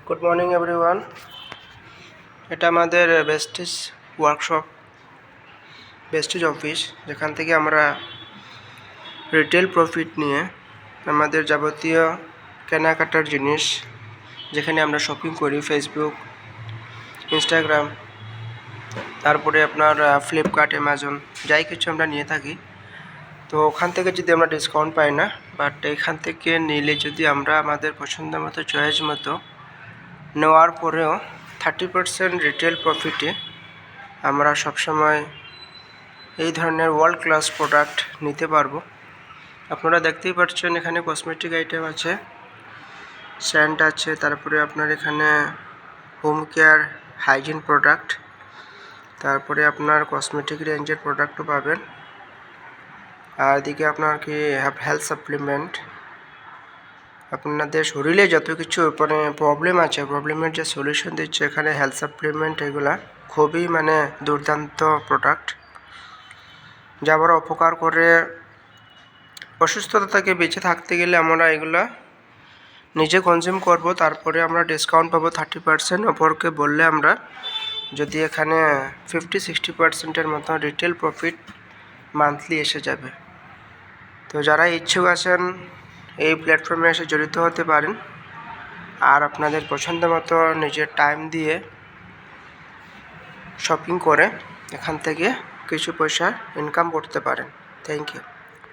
Good morning everyone. এটা আমাদের besties workshop, besties office, যেখান থেকে আমরা রিটেল প্রফিট নিয়ে আমাদের যাবতীয় কেনাকাটার জিনিস, যেখানে আমরা শপিং করি ফেসবুক, ইনস্টাগ্রাম, তারপরে আপনার ফ্লিপকার্ট, অ্যামাজন, যাই কিছু আমরা নিয়ে থাকি। তো ওখান থেকে যদি আমরা ডিসকাউন্ট পাই না, বাট এখান থেকে নিলে যদি আমরা আমাদের পছন্দ মতো, চয়েস মতো নেওয়ার পরেও 30% রিটেল প্রফিটে আমরা সবসময় এই ধরনের ওয়ার্ল্ড ক্লাস প্রোডাক্ট নিতে পারবো। আপনারা দেখতেই পাচ্ছেন এখানে কসমেটিক আইটেম আছে, স্যান্ড আছে, তারপরে আপনার এখানে হোম কেয়ার হাইজিন প্রোডাক্ট, তারপরে আপনার কসমেটিক রেঞ্জের প্রোডাক্টও পাবেন। আর এদিকে আপনার কি হেলথ সাপ্লিমেন্ট, আপনাদের শরীরে যত কিছু মানে প্রবলেম আছে, প্রবলেমের যে সলিউশন দিচ্ছে এখানে হেলথ সাপ্লিমেন্ট, এগুলা খুবই দুর্দান্ত প্রোডাক্ট, যা আবার উপকার করে। অসুস্থতা থেকে বেঁচে থাকতে গেলে আমরা এগুলা নিজে কনজিউম করব, তারপরে আমরা ডিসকাউন্ট পাবো 30%। অপরকে বললে আমরা যদি এখানে 50-60%-এর মতো রিটেল প্রফিট মান্থলি এসে যাবে। তো যারা ইচ্ছুক আছেন এই প্ল্যাটফর্মে এসে জড়িত হতে পারেন, আর আপনাদের পছন্দ মতো নিজের টাইম দিয়ে শপিং করে এখান থেকে কিছু পয়সা ইনকাম করতে পারেন। Thank you.